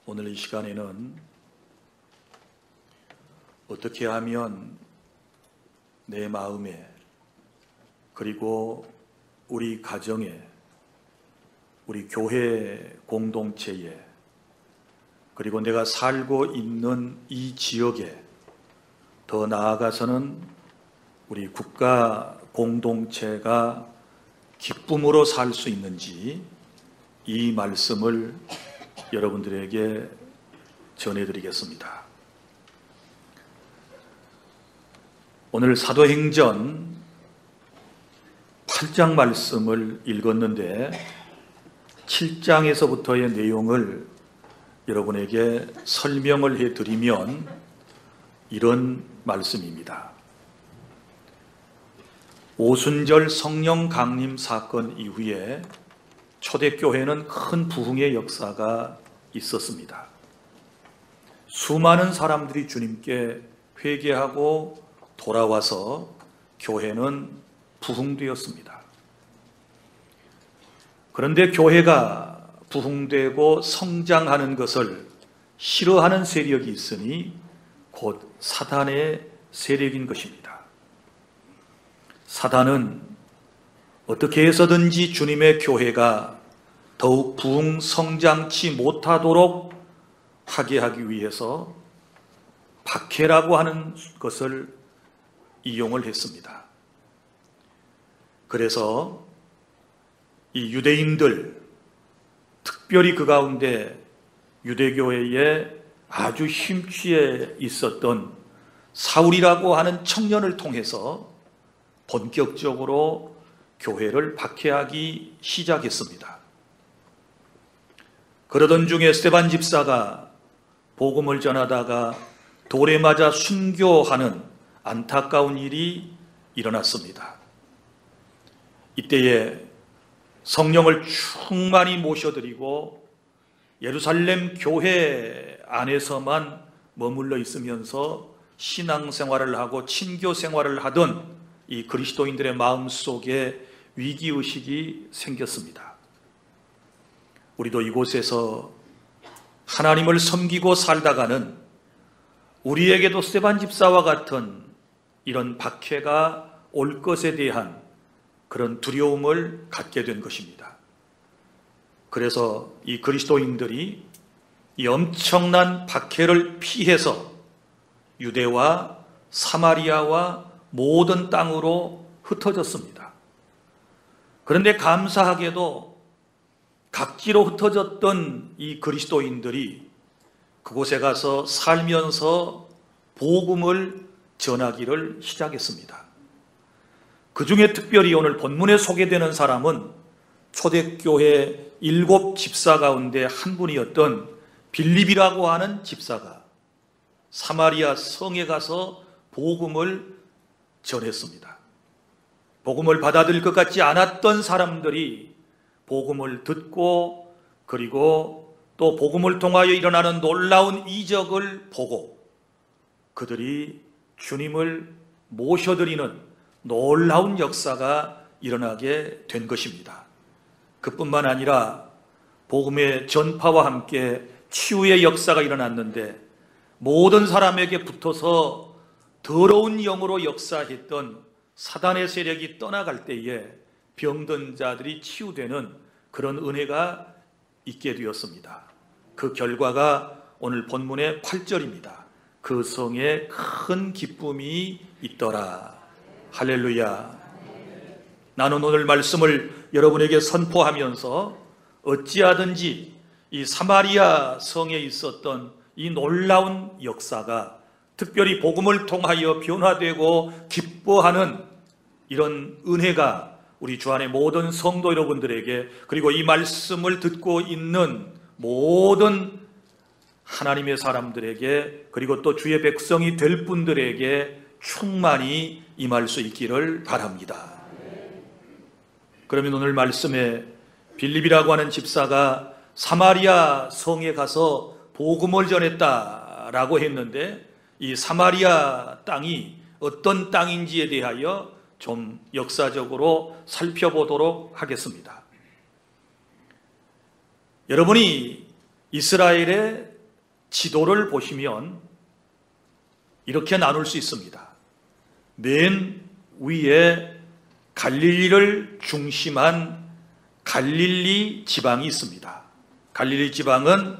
오늘 이 시간에는 어떻게 하면 내 마음에 그리고 우리 가정에 우리 교회 공동체에 그리고 내가 살고 있는 이 지역에 더 나아가서는 우리 국가 공동체가 기쁨으로 살 수 있는지 이 말씀을 여러분들에게 전해드리겠습니다. 오늘 사도행전 8장 말씀을 읽었는데 7장에서부터의 내용을 여러분에게 설명을 해드리면 이런 말씀입니다. 오순절 성령 강림 사건 이후에 초대교회는 큰 부흥의 역사가 있었습니다. 수많은 사람들이 주님께 회개하고 돌아와서 교회는 부흥되었습니다. 그런데 교회가 부흥되고 성장하는 것을 싫어하는 세력이 있으니 곧 사단의 세력인 것입니다. 사단은 어떻게 해서든지 주님의 교회가 더욱 부흥 성장치 못하도록 하게 하기 위해서 박해라고 하는 것을 이용을 했습니다. 그래서 이 유대인들, 특별히 그 가운데 유대교회에 아주 힘취해 있었던 사울이라고 하는 청년을 통해서 본격적으로 교회를 박해하기 시작했습니다. 그러던 중에 스데반 집사가 복음을 전하다가 돌에 맞아 순교하는 안타까운 일이 일어났습니다. 이때에 성령을 충만히 모셔드리고 예루살렘 교회 안에서만 머물러 있으면서 신앙생활을 하고 친교생활을 하던 이 그리스도인들의 마음속에 위기의식이 생겼습니다. 우리도 이곳에서 하나님을 섬기고 살다가는 우리에게도 스데반 집사와 같은 이런 박해가 올 것에 대한 그런 두려움을 갖게 된 것입니다. 그래서 이 그리스도인들이 이 엄청난 박해를 피해서 유대와 사마리아와 모든 땅으로 흩어졌습니다. 그런데 감사하게도 각지로 흩어졌던 이 그리스도인들이 그곳에 가서 살면서 복음을 전하기를 시작했습니다. 그 중에 특별히 오늘 본문에 소개되는 사람은 초대교회 7 집사 가운데 한 분이었던 빌립이라고 하는 집사가 사마리아 성에 가서 복음을 전했습니다. 복음을 받아들일 것 같지 않았던 사람들이 복음을 듣고 그리고 또 복음을 통하여 일어나는 놀라운 이적을 보고 그들이 주님을 모셔드리는 놀라운 역사가 일어나게 된 것입니다. 그뿐만 아니라 복음의 전파와 함께 치유의 역사가 일어났는데 모든 사람에게 붙어서 더러운 영으로 역사했던 사단의 세력이 떠나갈 때에 병든 자들이 치유되는 그런 은혜가 있게 되었습니다. 그 결과가 오늘 본문의 8절입니다. 그 성에 큰 기쁨이 있더라. 할렐루야. 나는 오늘 말씀을 여러분에게 선포하면서 어찌하든지 이 사마리아 성에 있었던 이 놀라운 역사가 특별히 복음을 통하여 변화되고 기뻐하는 이런 은혜가 우리 주 안의 모든 성도 여러분들에게 그리고 이 말씀을 듣고 있는 모든 하나님의 사람들에게 그리고 또 주의 백성이 될 분들에게 충만히 임할 수 있기를 바랍니다. 그러면 오늘 말씀에 빌립이라고 하는 집사가 사마리아 성에 가서 복음을 전했다라고 했는데, 이 사마리아 땅이 어떤 땅인지에 대하여 좀 역사적으로 살펴보도록 하겠습니다. 여러분이 이스라엘의 지도를 보시면 이렇게 나눌 수 있습니다. 맨 위에 갈릴리를 중심한 갈릴리 지방이 있습니다. 갈릴리 지방은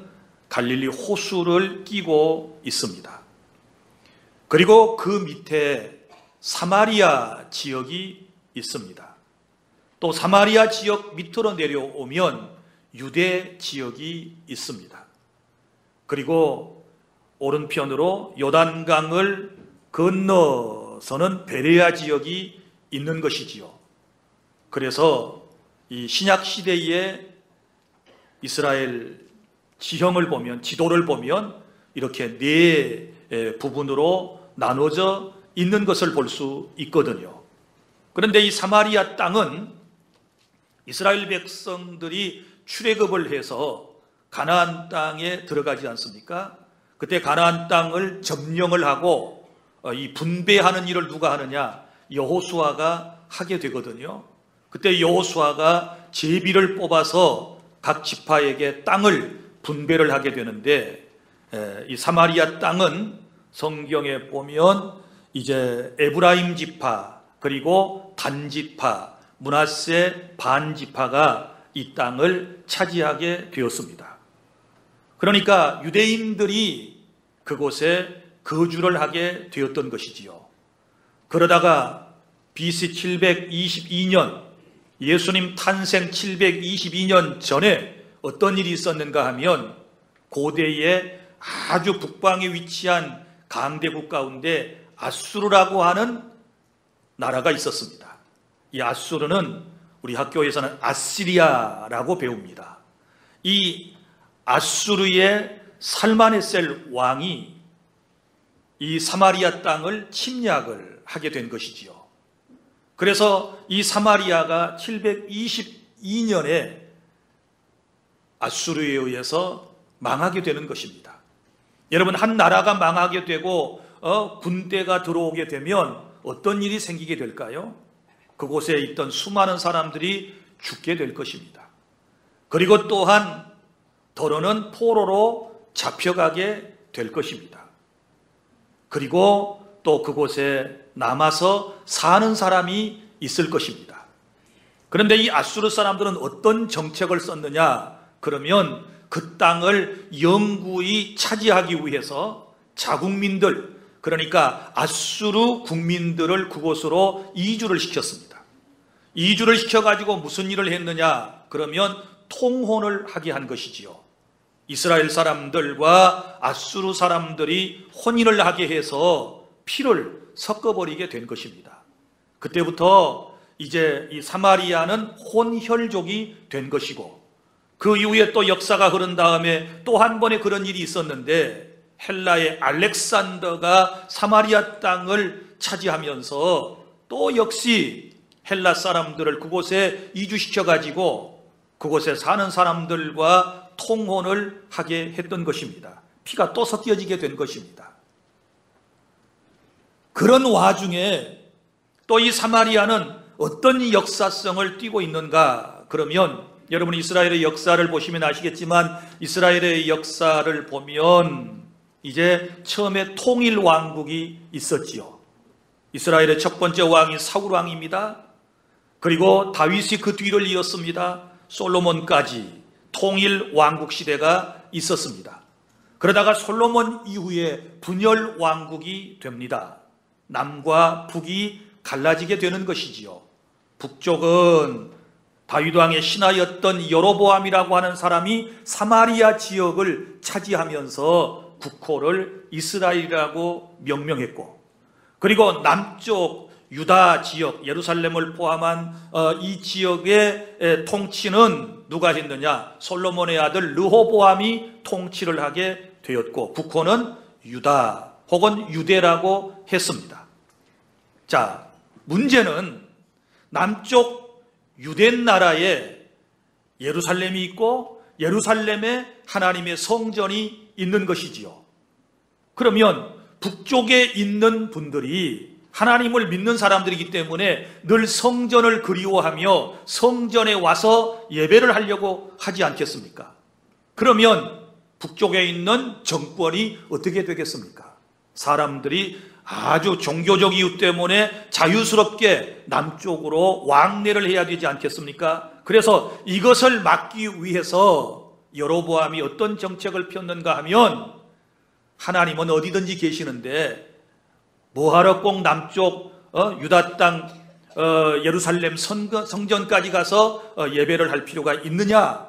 갈릴리 호수를 끼고 있습니다. 그리고 그 밑에 사마리아 지역이 있습니다. 또 사마리아 지역 밑으로 내려오면 유대 지역이 있습니다. 그리고 오른편으로 요단강을 건너서는 베레아 지역이 있는 것이지요. 그래서 이 신약 시대의 이스라엘 지형을 보면, 지도를 보면 이렇게 네 부분으로 나눠져 있는 것을 볼 수 있거든요. 그런데 이 사마리아 땅은 이스라엘 백성들이 출애굽을 해서 가나안 땅에 들어가지 않습니까? 그때 가나안 땅을 점령을 하고 이 분배하는 일을 누가 하느냐? 여호수아가 하게 되거든요. 그때 여호수아가 제비를 뽑아서 각 지파에게 땅을 분배를 하게 되는데, 이 사마리아 땅은 성경에 보면 이제 에브라임 지파, 그리고 단 지파, 므낫세 반 지파가 이 땅을 차지하게 되었습니다. 그러니까 유대인들이 그곳에 거주를 하게 되었던 것이지요. 그러다가 BC 722년, 예수님 탄생 722년 전에 어떤 일이 있었는가 하면, 고대의 아주 북방에 위치한 강대국 가운데 아수르라고 하는 나라가 있었습니다. 이 아수르는 우리 학교에서는 아시리아라고 배웁니다. 이 아수르의 살마네셀 왕이 이 사마리아 땅을 침략을 하게 된 것이지요. 그래서 이 사마리아가 722년에 아수르에 의해서 망하게 되는 것입니다. 여러분, 한 나라가 망하게 되고 군대가 들어오게 되면 어떤 일이 생기게 될까요? 그곳에 있던 수많은 사람들이 죽게 될 것입니다. 그리고 또한 더러는 포로로 잡혀가게 될 것입니다. 그리고 또 그곳에 남아서 사는 사람이 있을 것입니다. 그런데 이 아수르 사람들은 어떤 정책을 썼느냐? 그러면 그 땅을 영구히 차지하기 위해서 자국민들, 그러니까 아수르 국민들을 그곳으로 이주를 시켰습니다. 이주를 시켜가지고 무슨 일을 했느냐? 그러면 통혼을 하게 한 것이지요. 이스라엘 사람들과 아수르 사람들이 혼인을 하게 해서 피를 섞어버리게 된 것입니다. 그때부터 이제 이 사마리아는 혼혈족이 된 것이고, 그 이후에 또 역사가 흐른 다음에 또 한 번의 그런 일이 있었는데, 헬라의 알렉산더가 사마리아 땅을 차지하면서 또 역시 헬라 사람들을 그곳에 이주시켜가지고 그곳에 사는 사람들과 통혼을 하게 했던 것입니다. 피가 또 섞여지게 된 것입니다. 그런 와중에 또 이 사마리아는 어떤 역사성을 띠고 있는가? 그러면 여러분 이스라엘의 역사를 보시면 아시겠지만, 이스라엘의 역사를 보면 이제 처음에 통일 왕국이 있었지요. 이스라엘의 첫 번째 왕이 사울 왕입니다. 그리고 다윗이 그 뒤를 이었습니다. 솔로몬까지 통일 왕국 시대가 있었습니다. 그러다가 솔로몬 이후에 분열 왕국이 됩니다. 남과 북이 갈라지게 되는 것이지요. 북쪽은 다윗 왕의 신하였던 여로보암이라고 하는 사람이 사마리아 지역을 차지하면서 국호를 이스라엘이라고 명명했고, 그리고 남쪽 유다 지역, 예루살렘을 포함한 이 지역의 통치는 누가 했느냐? 솔로몬의 아들 르호보암이 통치를 하게 되었고, 국호는 유다 혹은 유대라고 했습니다. 자, 문제는 남쪽 유대 나라에 예루살렘이 있고 예루살렘에 하나님의 성전이 있는 것이지요. 그러면 북쪽에 있는 분들이 하나님을 믿는 사람들이기 때문에 늘 성전을 그리워하며 성전에 와서 예배를 하려고 하지 않겠습니까? 그러면 북쪽에 있는 정권이 어떻게 되겠습니까? 사람들이 아주 종교적 이유 때문에 자유스럽게 남쪽으로 왕래를 해야 되지 않겠습니까? 그래서 이것을 막기 위해서 여로보암이 어떤 정책을 폈는가 하면, 하나님은 어디든지 계시는데 뭐하러 꼭 남쪽 유다 땅 예루살렘 성전까지 가서 예배를 할 필요가 있느냐?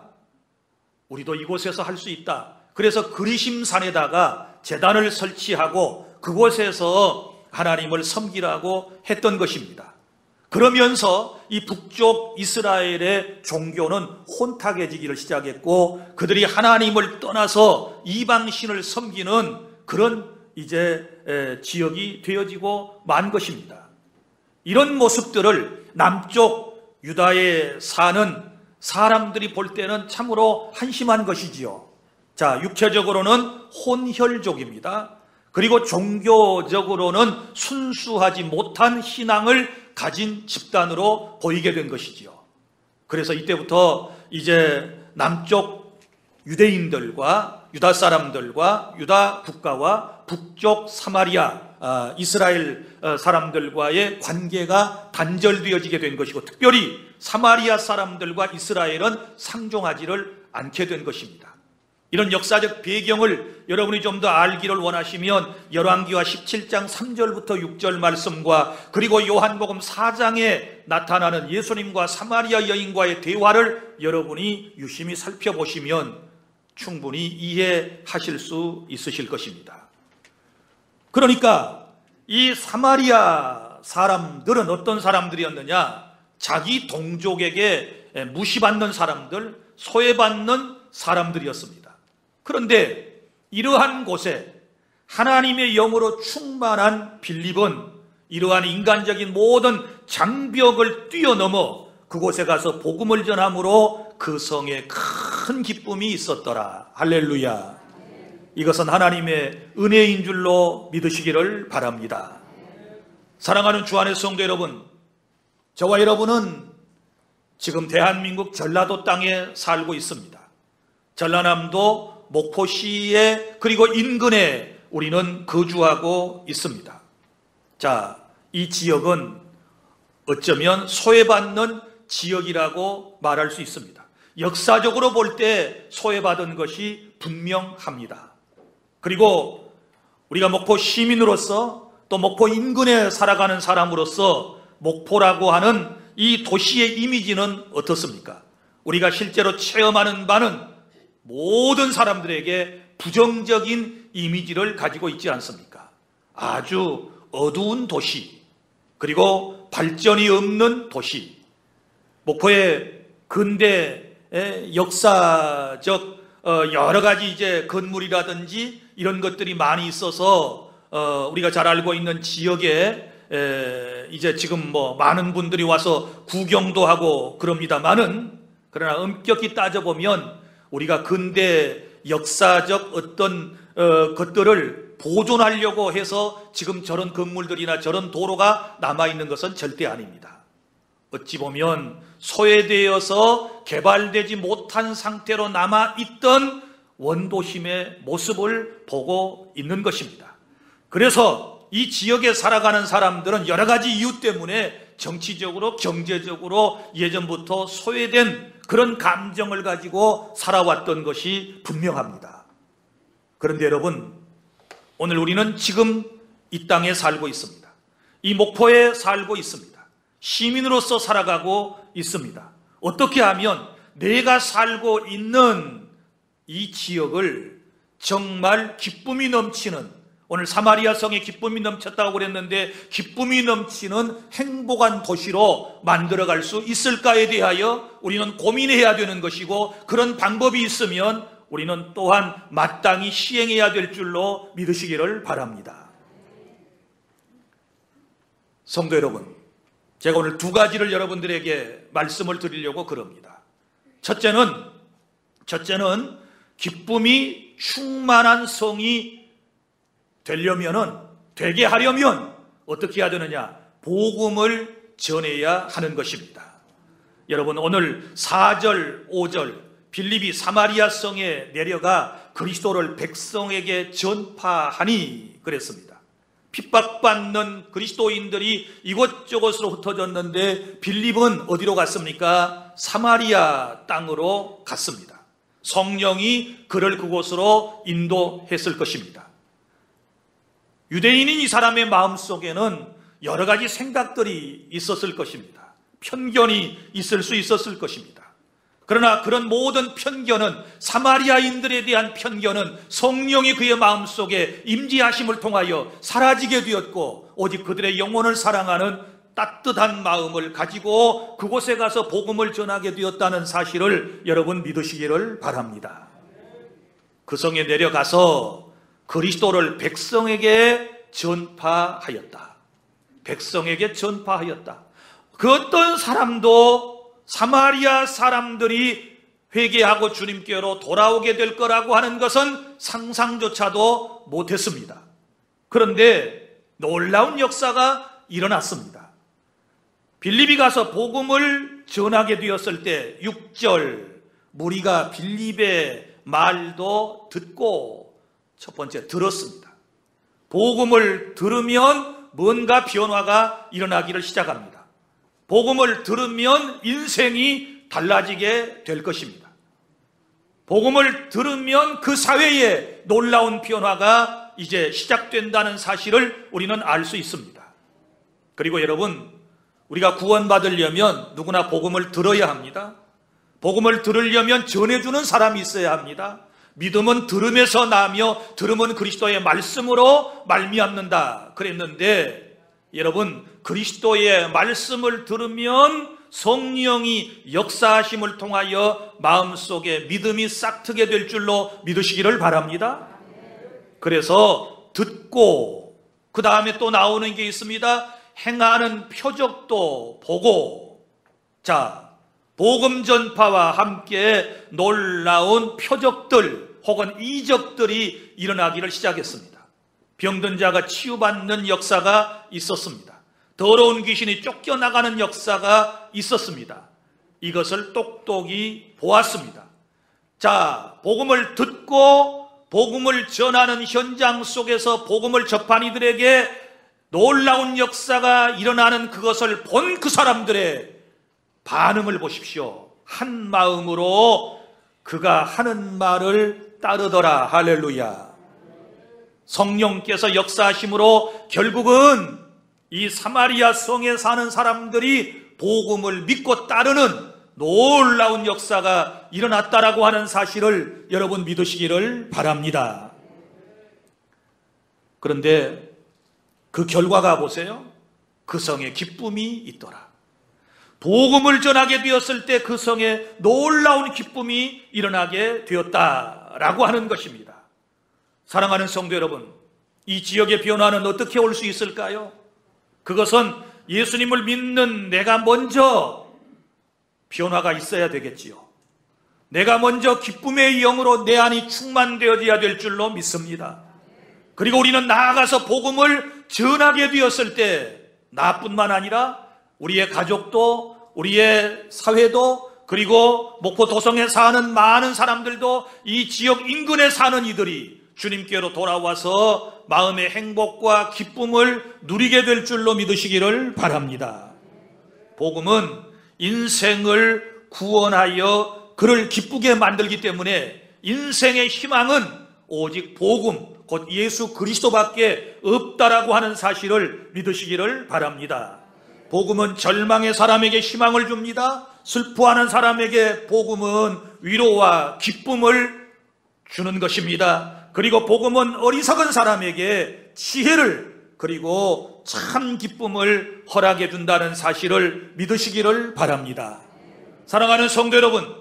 우리도 이곳에서 할 수 있다. 그래서 그리심산에다가 제단을 설치하고 그곳에서 하나님을 섬기라고 했던 것입니다. 그러면서 이 북쪽 이스라엘의 종교는 혼탁해지기를 시작했고, 그들이 하나님을 떠나서 이방신을 섬기는 그런 이제 지역이 되어지고 만 것입니다. 이런 모습들을 남쪽 유다에 사는 사람들이 볼 때는 참으로 한심한 것이지요. 자, 육체적으로는 혼혈족입니다. 그리고 종교적으로는 순수하지 못한 신앙을 가진 집단으로 보이게 된 것이지요. 그래서 이때부터 이제 남쪽 유대인들과 유다 사람들과 유다 국가와 북쪽 사마리아 이스라엘 사람들과의 관계가 단절되어지게 된 것이고, 특별히 사마리아 사람들과 이스라엘은 상종하지를 않게 된 것입니다. 이런 역사적 배경을 여러분이 좀 더 알기를 원하시면 열왕기하 17장 3절부터 6절 말씀과 그리고 요한복음 4장에 나타나는 예수님과 사마리아 여인과의 대화를 여러분이 유심히 살펴보시면 충분히 이해하실 수 있으실 것입니다. 그러니까 이 사마리아 사람들은 어떤 사람들이었느냐? 자기 동족에게 무시받는 사람들, 소외받는 사람들이었습니다. 그런데 이러한 곳에 하나님의 영으로 충만한 빌립은 이러한 인간적인 모든 장벽을 뛰어넘어 그곳에 가서 복음을 전함으로 그 성에 큰 기쁨이 있었더라. 할렐루야. 이것은 하나님의 은혜인 줄로 믿으시기를 바랍니다. 사랑하는 주 안의 성도 여러분, 저와 여러분은 지금 대한민국 전라도 땅에 살고 있습니다. 전라남도 목포시에 그리고 인근에 우리는 거주하고 있습니다. 자, 이 지역은 어쩌면 소외받는 지역이라고 말할 수 있습니다. 역사적으로 볼 때 소외받은 것이 분명합니다. 그리고 우리가 목포 시민으로서 또 목포 인근에 살아가는 사람으로서 목포라고 하는 이 도시의 이미지는 어떻습니까? 우리가 실제로 체험하는 바는 모든 사람들에게 부정적인 이미지를 가지고 있지 않습니까? 아주 어두운 도시, 그리고 발전이 없는 도시. 목포의 근대 역사적 여러 가지 이제 건물이라든지 이런 것들이 많이 있어서 우리가 잘 알고 있는 지역에 이제 지금 뭐 많은 분들이 와서 구경도 하고 그럽니다만은, 그러나 엄격히 따져보면 우리가 근대 역사적 어떤 것들을 보존하려고 해서 지금 저런 건물들이나 저런 도로가 남아있는 것은 절대 아닙니다. 어찌 보면 소외되어서 개발되지 못한 상태로 남아있던 원도심의 모습을 보고 있는 것입니다. 그래서 이 지역에 살아가는 사람들은 여러 가지 이유 때문에 정치적으로, 경제적으로 예전부터 소외된 그런 감정을 가지고 살아왔던 것이 분명합니다. 그런데 여러분, 오늘 우리는 지금 이 땅에 살고 있습니다. 이 목포에 살고 있습니다. 시민으로서 살아가고 있습니다. 어떻게 하면 내가 살고 있는 이 지역을 정말 기쁨이 넘치는, 오늘 사마리아 성에 기쁨이 넘쳤다고 그랬는데 기쁨이 넘치는 행복한 도시로 만들어갈 수 있을까에 대하여 우리는 고민해야 되는 것이고, 그런 방법이 있으면 우리는 또한 마땅히 시행해야 될 줄로 믿으시기를 바랍니다. 성도 여러분, 제가 오늘 두 가지를 여러분들에게 말씀을 드리려고 그럽니다. 첫째는 기쁨이 충만한 성이 되게 하려면 어떻게 해야 되느냐? 복음을 전해야 하는 것입니다. 여러분, 오늘 4절, 5절 빌립이 사마리아 성에 내려가 그리스도를 백성에게 전파하니 그랬습니다. 핍박받는 그리스도인들이 이곳저곳으로 흩어졌는데 빌립은 어디로 갔습니까? 사마리아 땅으로 갔습니다. 성령이 그를 그곳으로 인도했을 것입니다. 유대인인 이 사람의 마음속에는 여러 가지 생각들이 있었을 것입니다. 편견이 있을 수 있었을 것입니다. 그러나 그런 모든 편견은, 사마리아인들에 대한 편견은 성령이 그의 마음속에 임재하심을 통하여 사라지게 되었고, 오직 그들의 영혼을 사랑하는 따뜻한 마음을 가지고 그곳에 가서 복음을 전하게 되었다는 사실을 여러분 믿으시기를 바랍니다. 그 성에 내려가서 그리스도를 백성에게 전파하였다. 백성에게 전파하였다. 그 어떤 사람도 사마리아 사람들이 회개하고 주님께로 돌아오게 될 거라고 하는 것은 상상조차도 못했습니다. 그런데 놀라운 역사가 일어났습니다. 빌립이 가서 복음을 전하게 되었을 때 6절, 무리가 빌립의 말도 듣고, 첫 번째 들었습니다. 복음을 들으면 뭔가 변화가 일어나기를 시작합니다. 복음을 들으면 인생이 달라지게 될 것입니다. 복음을 들으면 그 사회에 놀라운 변화가 이제 시작된다는 사실을 우리는 알 수 있습니다. 그리고 여러분, 우리가 구원받으려면 누구나 복음을 들어야 합니다. 복음을 들으려면 전해주는 사람이 있어야 합니다. 믿음은 들음에서 나며 들음은 그리스도의 말씀으로 말미암는다 그랬는데, 여러분, 그리스도의 말씀을 들으면 성령이 역사하심을 통하여 마음속에 믿음이 싹트게 될 줄로 믿으시기를 바랍니다. 그래서 듣고, 그 다음에 또 나오는 게 있습니다. 행하는 표적도 보고. 자, 복음 전파와 함께 놀라운 표적들 혹은 이적들이 일어나기를 시작했습니다. 병든 자가 치유받는 역사가 있었습니다. 더러운 귀신이 쫓겨나가는 역사가 있었습니다. 이것을 똑똑히 보았습니다. 자, 복음을 듣고 복음을 전하는 현장 속에서 복음을 접한 이들에게 놀라운 역사가 일어나는 그것을 본 그 사람들의 반응을 보십시오. 한 마음으로 그가 하는 말을 따르더라. 할렐루야. 성령께서 역사하심으로 결국은 이 사마리아 성에 사는 사람들이 복음을 믿고 따르는 놀라운 역사가 일어났다라고 하는 사실을 여러분 믿으시기를 바랍니다. 그런데 그 결과가 보세요. 그 성에 기쁨이 있더라. 복음을 전하게 되었을 때 그 성에 놀라운 기쁨이 일어나게 되었다라고 하는 것입니다. 사랑하는 성도 여러분, 이 지역의 변화는 어떻게 올 수 있을까요? 그것은 예수님을 믿는 내가 먼저 변화가 있어야 되겠지요. 내가 먼저 기쁨의 영으로 내 안이 충만되어져야 될 줄로 믿습니다. 그리고 우리는 나아가서 복음을 전하게 되었을 때 나뿐만 아니라 우리의 가족도, 우리의 사회도, 그리고 목포 도성에 사는 많은 사람들도, 이 지역 인근에 사는 이들이 주님께로 돌아와서 마음의 행복과 기쁨을 누리게 될 줄로 믿으시기를 바랍니다. 복음은 인생을 구원하여 그를 기쁘게 만들기 때문에 인생의 희망은 오직 복음, 곧 예수 그리스도밖에 없다라고 하는 사실을 믿으시기를 바랍니다. 복음은 절망의 사람에게 희망을 줍니다. 슬퍼하는 사람에게 복음은 위로와 기쁨을 주는 것입니다. 그리고 복음은 어리석은 사람에게 지혜를, 그리고 참 기쁨을 허락해 준다는 사실을 믿으시기를 바랍니다. 사랑하는 성도 여러분,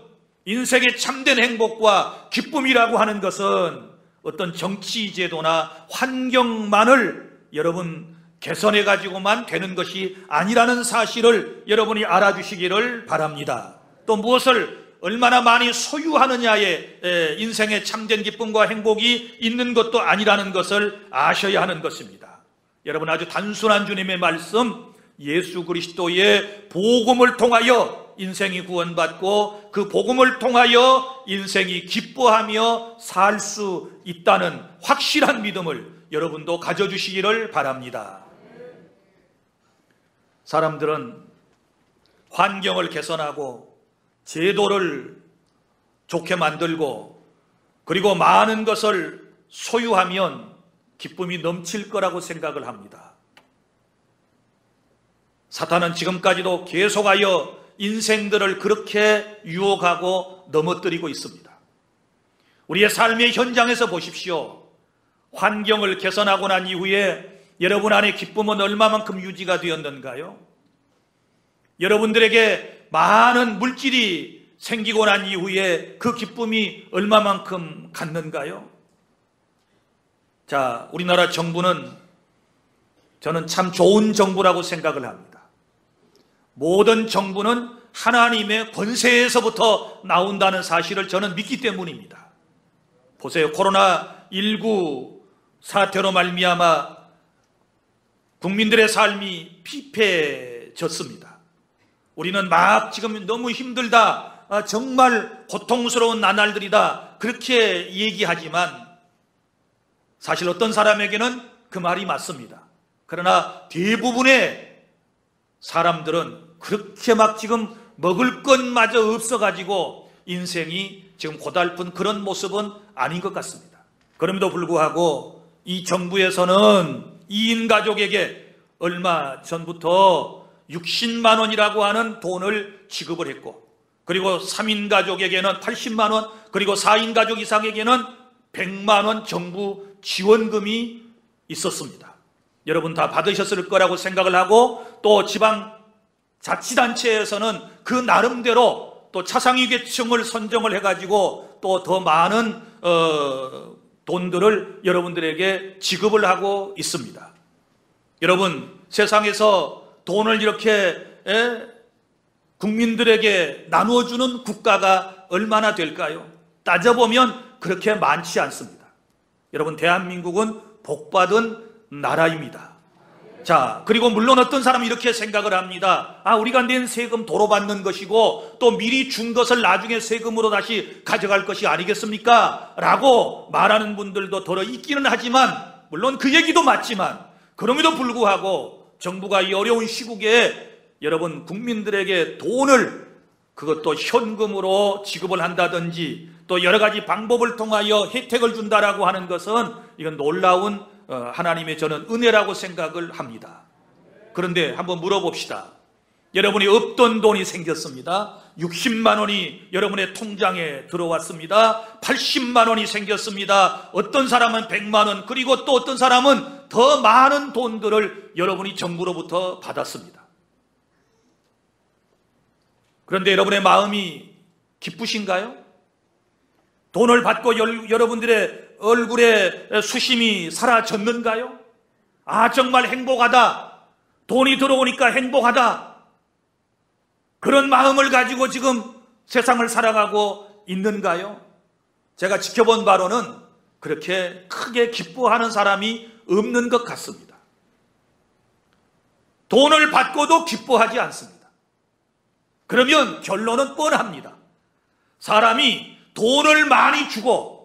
인생의 참된 행복과 기쁨이라고 하는 것은 어떤 정치 제도나 환경만을 여러분 개선해 가지고만 되는 것이 아니라는 사실을 여러분이 알아주시기를 바랍니다. 또 무엇을 얼마나 많이 소유하느냐에 인생의 참된 기쁨과 행복이 있는 것도 아니라는 것을 아셔야 하는 것입니다. 여러분, 아주 단순한 주님의 말씀, 예수 그리스도의 복음을 통하여 인생이 구원받고 그 복음을 통하여 인생이 기뻐하며 살 수 있다는 확실한 믿음을 여러분도 가져주시기를 바랍니다. 사람들은 환경을 개선하고 제도를 좋게 만들고 그리고 많은 것을 소유하면 기쁨이 넘칠 거라고 생각을 합니다. 사탄은 지금까지도 계속하여 인생들을 그렇게 유혹하고 넘어뜨리고 있습니다. 우리의 삶의 현장에서 보십시오. 환경을 개선하고 난 이후에 여러분 안에 기쁨은 얼마만큼 유지가 되었는가요? 여러분들에게 많은 물질이 생기고 난 이후에 그 기쁨이 얼마만큼 갔는가요? 자, 우리나라 정부는 저는 참 좋은 정부라고 생각을 합니다. 모든 정부는 하나님의 권세에서부터 나온다는 사실을 저는 믿기 때문입니다. 보세요. 코로나19 사태로 말미암아 국민들의 삶이 피폐해졌습니다. 우리는 막 지금 너무 힘들다, 정말 고통스러운 나날들이다, 그렇게 얘기하지만 사실 어떤 사람에게는 그 말이 맞습니다. 그러나 대부분의 사람들은 그렇게 막 지금 먹을 것마저 없어가지고 인생이 지금 고달픈 그런 모습은 아닌 것 같습니다. 그럼에도 불구하고 이 정부에서는 2인 가족에게 얼마 전부터 60만 원이라고 하는 돈을 지급을 했고, 그리고 3인 가족에게는 80만 원, 그리고 4인 가족 이상에게는 100만 원 정부 지원금이 있었습니다. 여러분 다 받으셨을 거라고 생각을 하고, 또 지방 자치단체에서는 그 나름대로 또 차상위계층을 선정을 해가지고 또 더 많은 돈들을 여러분들에게 지급을 하고 있습니다. 여러분, 세상에서 돈을 이렇게 국민들에게 나누어주는 국가가 얼마나 될까요? 따져보면 그렇게 많지 않습니다. 여러분, 대한민국은 복받은 나라입니다. 자, 그리고 물론 어떤 사람은 이렇게 생각을 합니다. 우리가 낸 세금 도로 받는 것이고 또 미리 준 것을 나중에 세금으로 다시 가져갈 것이 아니겠습니까? 라고 말하는 분들도 더러 있기는 하지만, 물론 그 얘기도 맞지만, 그럼에도 불구하고 정부가 이 어려운 시국에 여러분 국민들에게 돈을, 그것도 현금으로 지급을 한다든지 또 여러 가지 방법을 통하여 혜택을 준다라고 하는 것은 이건 놀라운 하나님의 저는 은혜라고 생각을 합니다. 그런데 한번 물어봅시다. 여러분이 없던 돈이 생겼습니다. 60만 원이 여러분의 통장에 들어왔습니다. 80만 원이 생겼습니다. 어떤 사람은 100만 원, 그리고 또 어떤 사람은 더 많은 돈들을 여러분이 정부로부터 받았습니다. 그런데 여러분의 마음이 기쁘신가요? 돈을 받고 여러분들의 얼굴에 수심이 사라졌는가요? 정말 행복하다, 돈이 들어오니까 행복하다, 그런 마음을 가지고 지금 세상을 살아가고 있는가요? 제가 지켜본 바로는 그렇게 크게 기뻐하는 사람이 없는 것 같습니다. 돈을 받고도 기뻐하지 않습니다. 그러면 결론은 뻔합니다. 사람이 돈을 많이 주고,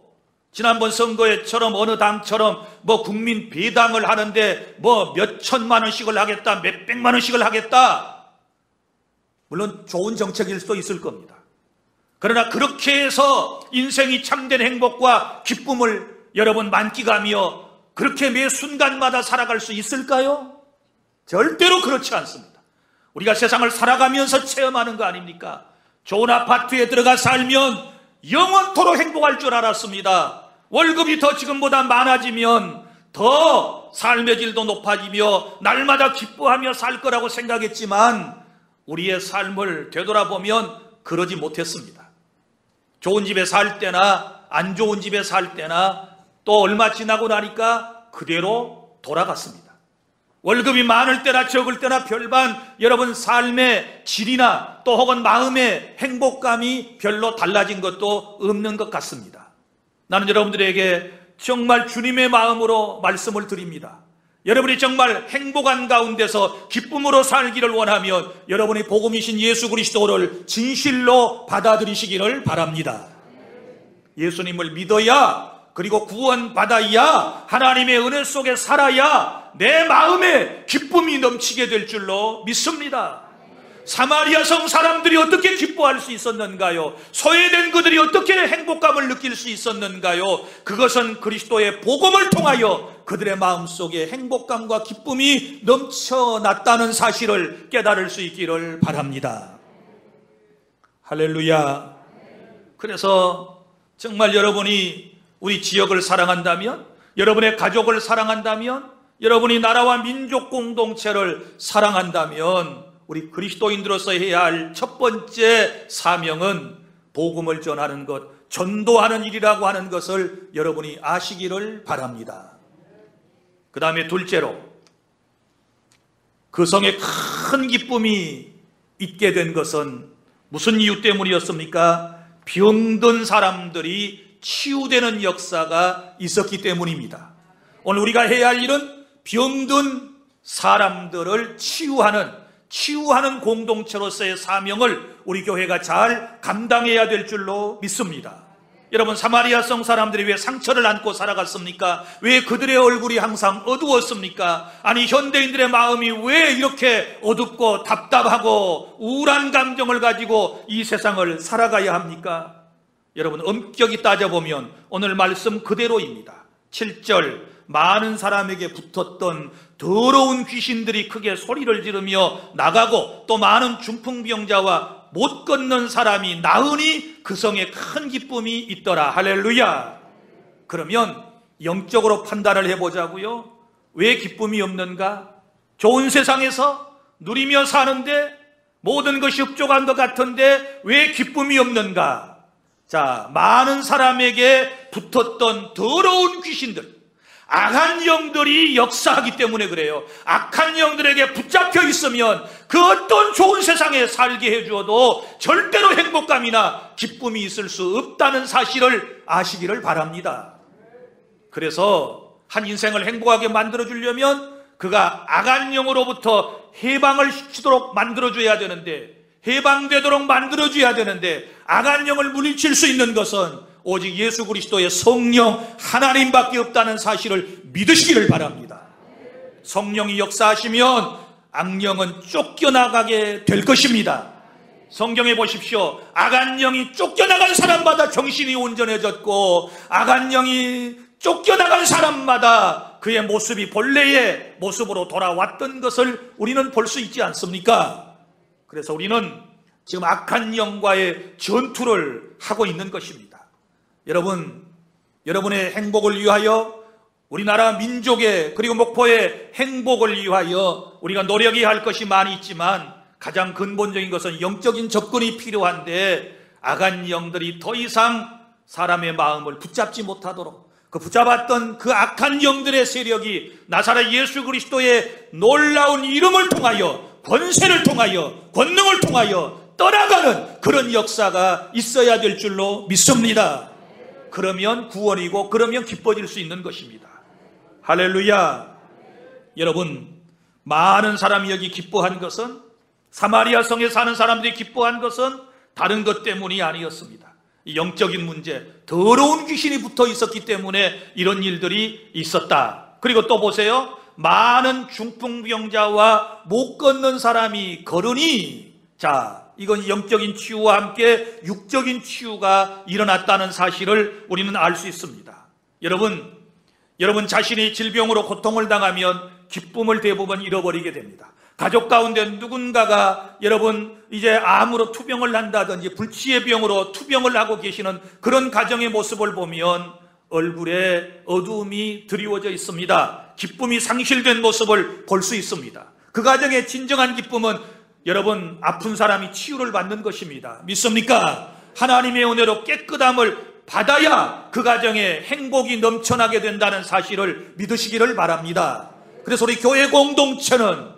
지난번 선거에처럼 어느 당처럼 국민 배당을 하는데 몇 천만 원씩을 하겠다, 몇 백만 원씩을 하겠다, 물론 좋은 정책일 수도 있을 겁니다. 그러나 그렇게 해서 인생이 참된 행복과 기쁨을 여러분 만끽하며 그렇게 매 순간마다 살아갈 수 있을까요? 절대로 그렇지 않습니다. 우리가 세상을 살아가면서 체험하는 거 아닙니까? 좋은 아파트에 들어가 살면 영원토록 행복할 줄 알았습니다. 월급이 더 지금보다 많아지면 더 삶의 질도 높아지며 날마다 기뻐하며 살 거라고 생각했지만 우리의 삶을 되돌아보면 그러지 못했습니다. 좋은 집에 살 때나 안 좋은 집에 살 때나 또 얼마 지나고 나니까 그대로 돌아갔습니다. 월급이 많을 때나 적을 때나 별반 여러분 삶의 질이나 또 혹은 마음의 행복감이 별로 달라진 것도 없는 것 같습니다. 나는 여러분들에게 정말 주님의 마음으로 말씀을 드립니다. 여러분이 정말 행복한 가운데서 기쁨으로 살기를 원하면 여러분이 복음이신 예수 그리스도를 진실로 받아들이시기를 바랍니다. 예수님을 믿어야, 그리고 구원받아야, 하나님의 은혜 속에 살아야 내 마음에 기쁨이 넘치게 될 줄로 믿습니다. 사마리아 성 사람들이 어떻게 기뻐할 수 있었는가요? 소외된 그들이 어떻게 행복감을 느낄 수 있었는가요? 그것은 그리스도의 복음을 통하여 그들의 마음속에 행복감과 기쁨이 넘쳐났다는 사실을 깨달을 수 있기를 바랍니다. 할렐루야. 그래서 정말 여러분이 우리 지역을 사랑한다면, 여러분의 가족을 사랑한다면, 여러분이 나라와 민족 공동체를 사랑한다면 우리 그리스도인들로서 해야 할 첫 번째 사명은 복음을 전하는 것, 전도하는 일이라고 하는 것을 여러분이 아시기를 바랍니다. 그 다음에 둘째로, 그 성에 큰 기쁨이 있게 된 것은 무슨 이유 때문이었습니까? 병든 사람들이 치유되는 역사가 있었기 때문입니다. 오늘 우리가 해야 할 일은 병든 사람들을 치유하는 공동체로서의 사명을 우리 교회가 잘 감당해야 될 줄로 믿습니다. 여러분, 사마리아 성 사람들이 왜 상처를 안고 살아갔습니까? 왜 그들의 얼굴이 항상 어두웠습니까? 아니, 현대인들의 마음이 왜 이렇게 어둡고 답답하고 우울한 감정을 가지고 이 세상을 살아가야 합니까? 여러분, 엄격히 따져보면 오늘 말씀 그대로입니다. 7절, 많은 사람에게 붙었던 더러운 귀신들이 크게 소리를 지르며 나가고 또 많은 중풍병자와 못 걷는 사람이 나으니 그 성에 큰 기쁨이 있더라. 할렐루야. 그러면 영적으로 판단을 해보자고요. 왜 기쁨이 없는가? 좋은 세상에서 누리며 사는데 모든 것이 흡족한 것 같은데 왜 기쁨이 없는가? 자, 많은 사람에게 붙었던 더러운 귀신들, 악한 영들이 역사하기 때문에 그래요. 악한 영들에게 붙잡혀 있으면 그 어떤 좋은 세상에 살게 해주어도 절대로 행복감이나 기쁨이 있을 수 없다는 사실을 아시기를 바랍니다. 그래서 한 인생을 행복하게 만들어주려면 그가 악한 영으로부터 해방을 시키도록 만들어줘야 되는데, 해방되도록 만들어줘야 되는데, 악한 영을 물리칠 수 있는 것은 오직 예수 그리스도의 성령 하나님밖에 없다는 사실을 믿으시기를 바랍니다. 성령이 역사하시면 악령은 쫓겨나가게 될 것입니다. 성경에 보십시오. 악한 영이 쫓겨나간 사람마다 정신이 온전해졌고, 악한 영이 쫓겨나간 사람마다 그의 모습이 본래의 모습으로 돌아왔던 것을 우리는 볼 수 있지 않습니까? 그래서 우리는 지금 악한 영과의 전투를 하고 있는 것입니다. 여러분, 여러분의 행복을 위하여, 우리나라 민족의 그리고 목포의 행복을 위하여 우리가 노력해야 할 것이 많이 있지만 가장 근본적인 것은 영적인 접근이 필요한데, 악한 영들이 더 이상 사람의 마음을 붙잡지 못하도록, 그 붙잡았던 그 악한 영들의 세력이 나사렛 예수 그리스도의 놀라운 이름을 통하여, 권세를 통하여, 권능을 통하여 떠나가는 그런 역사가 있어야 될 줄로 믿습니다. 그러면 구원이고, 그러면 기뻐질 수 있는 것입니다. 할렐루야. 여러분, 많은 사람이 여기 기뻐한 것은, 사마리아 성에 사는 사람들이 기뻐한 것은 다른 것 때문이 아니었습니다. 영적인 문제, 더러운 귀신이 붙어 있었기 때문에 이런 일들이 있었다. 그리고 또 보세요. 많은 중풍병자와 못 걷는 사람이 걸으니, 자, 이건 영적인 치유와 함께 육적인 치유가 일어났다는 사실을 우리는 알 수 있습니다. 여러분 자신이 질병으로 고통을 당하면 기쁨을 대부분 잃어버리게 됩니다. 가족 가운데 누군가가 여러분 이제 암으로 투병을 한다든지 불치의 병으로 투병을 하고 계시는 그런 가정의 모습을 보면 얼굴에 어두움이 드리워져 있습니다. 기쁨이 상실된 모습을 볼 수 있습니다. 그 가정의 진정한 기쁨은 여러분, 아픈 사람이 치유를 받는 것입니다. 믿습니까? 하나님의 은혜로 깨끗함을 받아야 그 가정에 행복이 넘쳐나게 된다는 사실을 믿으시기를 바랍니다. 그래서 우리 교회 공동체는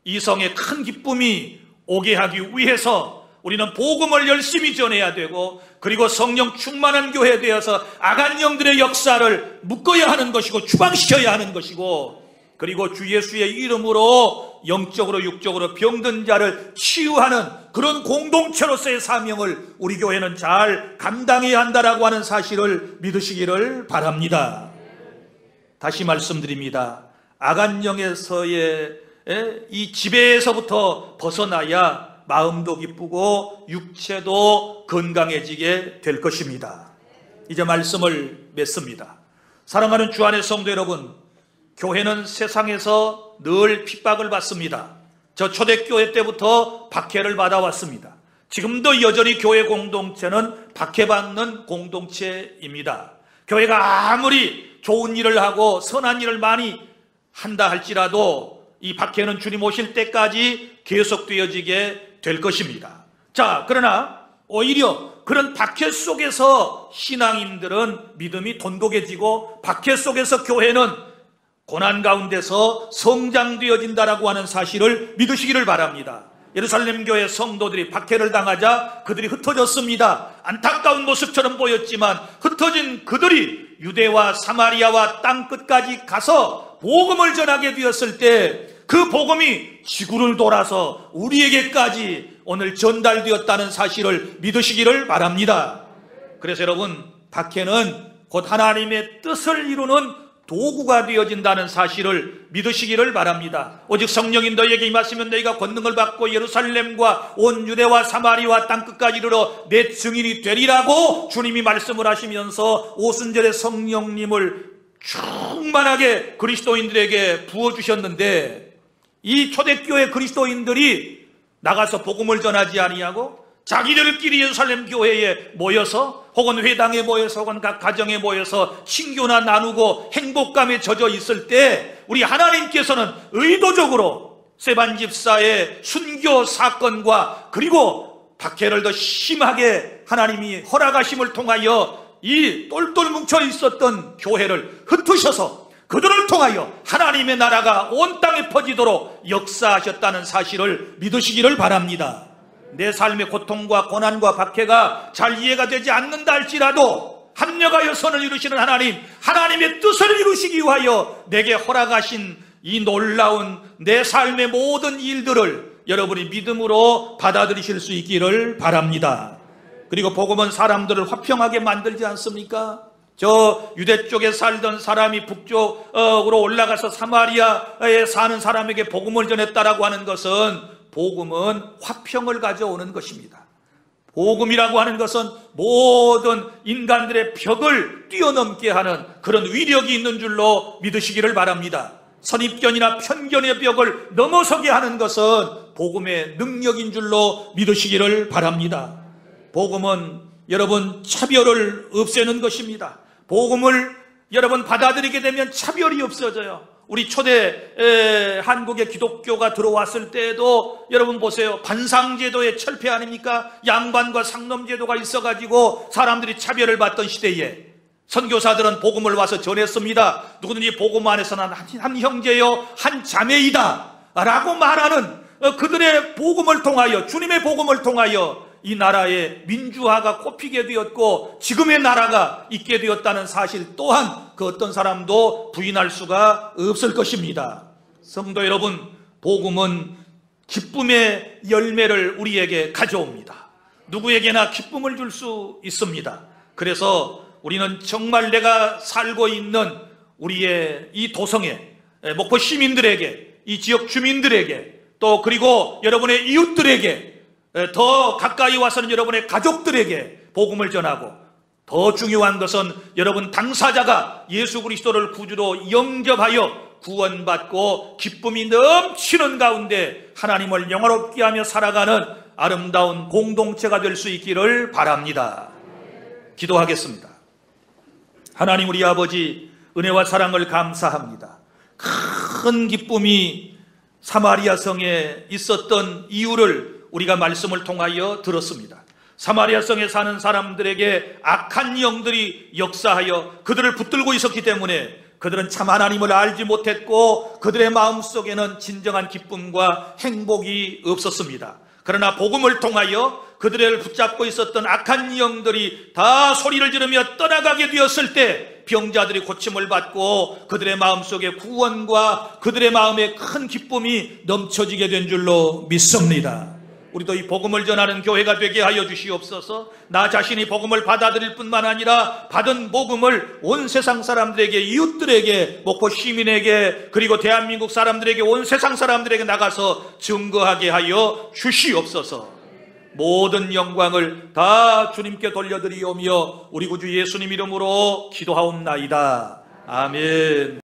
이 성에 큰 기쁨이 오게 하기 위해서 우리는 복음을 열심히 전해야 되고, 그리고 성령 충만한 교회 되어서 악한 영들의 역사를 묶어야 하는 것이고 추방시켜야 하는 것이고, 그리고 주 예수의 이름으로 영적으로 육적으로 병든 자를 치유하는 그런 공동체로서의 사명을 우리 교회는 잘 감당해야 한다라고 하는 사실을 믿으시기를 바랍니다. 다시 말씀드립니다. 악한 영에서의 이 지배에서부터 벗어나야 마음도 기쁘고 육체도 건강해지게 될 것입니다. 이제 말씀을 맺습니다. 사랑하는 주 안의 성도 여러분, 교회는 세상에서 늘 핍박을 받습니다. 저 초대교회 때부터 박해를 받아왔습니다. 지금도 여전히 교회 공동체는 박해받는 공동체입니다. 교회가 아무리 좋은 일을 하고 선한 일을 많이 한다 할지라도 이 박해는 주님 오실 때까지 계속되어지게 될 것입니다. 자, 그러나 오히려 그런 박해 속에서 신앙인들은 믿음이 돈독해지고, 박해 속에서 교회는 고난 가운데서 성장되어진다라고 하는 사실을 믿으시기를 바랍니다. 예루살렘 교회 성도들이 박해를 당하자 그들이 흩어졌습니다. 안타까운 모습처럼 보였지만 흩어진 그들이 유대와 사마리아와 땅끝까지 가서 복음을 전하게 되었을 때 그 복음이 지구를 돌아서 우리에게까지 오늘 전달되었다는 사실을 믿으시기를 바랍니다. 그래서 여러분, 박해는 곧 하나님의 뜻을 이루는 도구가 되어진다는 사실을 믿으시기를 바랍니다. 오직 성령이 너희에게 임하시면 너희가 권능을 받고 예루살렘과 온 유대와 사마리아와 땅끝까지 이르러 내 증인이 되리라고 주님이 말씀을 하시면서 오순절에 성령님을 충만하게 그리스도인들에게 부어주셨는데, 이 초대교회 그리스도인들이 나가서 복음을 전하지 아니하고 자기들끼리 예루살렘 교회에 모여서 혹은 회당에 모여서 혹은 각 가정에 모여서 친교나 나누고 행복감에 젖어 있을 때 우리 하나님께서는 의도적으로 세반 집사의 순교 사건과 그리고 박해를 더 심하게 하나님이 허락하심을 통하여 이 똘똘 뭉쳐 있었던 교회를 흩으셔서 그들을 통하여 하나님의 나라가 온 땅에 퍼지도록 역사하셨다는 사실을 믿으시기를 바랍니다. 내 삶의 고통과 고난과 박해가 잘 이해가 되지 않는다 할지라도 합력하여 선을 이루시는 하나님, 하나님의 뜻을 이루시기 위하여 내게 허락하신 이 놀라운 내 삶의 모든 일들을 여러분이 믿음으로 받아들이실 수 있기를 바랍니다. 그리고 복음은 사람들을 화평하게 만들지 않습니까? 저 유대 쪽에 살던 사람이 북쪽으로 올라가서 사마리아에 사는 사람에게 복음을 전했다라고 하는 것은, 복음은 화평을 가져오는 것입니다. 복음이라고 하는 것은 모든 인간들의 벽을 뛰어넘게 하는 그런 위력이 있는 줄로 믿으시기를 바랍니다. 선입견이나 편견의 벽을 넘어서게 하는 것은 복음의 능력인 줄로 믿으시기를 바랍니다. 복음은 여러분 차별을 없애는 것입니다. 복음을 여러분 받아들이게 되면 차별이 없어져요. 우리 초대 한국의 기독교가 들어왔을 때에도 여러분 보세요. 반상제도의 철폐 아닙니까? 양반과 상놈제도가 있어가지고 사람들이 차별을 받던 시대에 선교사들은 복음을 와서 전했습니다. 누구든지 복음 안에서는 한 형제요 한 자매이다 라고 말하는 그들의 복음을 통하여, 주님의 복음을 통하여 이 나라의 민주화가 꼽히게 되었고 지금의 나라가 있게 되었다는 사실 또한 그 어떤 사람도 부인할 수가 없을 것입니다. 성도 여러분, 복음은 기쁨의 열매를 우리에게 가져옵니다. 누구에게나 기쁨을 줄 수 있습니다. 그래서 우리는 정말 내가 살고 있는 우리의 이 도성에, 목포 시민들에게, 이 지역 주민들에게, 또 그리고 여러분의 이웃들에게, 더 가까이 와서는 여러분의 가족들에게 복음을 전하고, 더 중요한 것은 여러분 당사자가 예수 그리스도를 구주로 영접하여 구원받고 기쁨이 넘치는 가운데 하나님을 영화롭게 하며 살아가는 아름다운 공동체가 될 수 있기를 바랍니다. 기도하겠습니다. 하나님 우리 아버지, 은혜와 사랑을 감사합니다. 큰 기쁨이 사마리아 성에 있었던 이유를 우리가 말씀을 통하여 들었습니다. 사마리아 성에 사는 사람들에게 악한 영들이 역사하여 그들을 붙들고 있었기 때문에 그들은 참 하나님을 알지 못했고 그들의 마음속에는 진정한 기쁨과 행복이 없었습니다. 그러나 복음을 통하여 그들을 붙잡고 있었던 악한 영들이 다 소리를 지르며 떠나가게 되었을 때 병자들이 고침을 받고 그들의 마음속에 구원과 그들의 마음에 큰 기쁨이 넘쳐지게 된 줄로 믿습니다. 우리도 이 복음을 전하는 교회가 되게 하여 주시옵소서. 나 자신이 복음을 받아들일 뿐만 아니라 받은 복음을 온 세상 사람들에게, 이웃들에게, 목포 시민에게, 그리고 대한민국 사람들에게, 온 세상 사람들에게 나가서 증거하게 하여 주시옵소서. 모든 영광을 다 주님께 돌려드리오며 우리 구주 예수님 이름으로 기도하옵나이다. 아멘.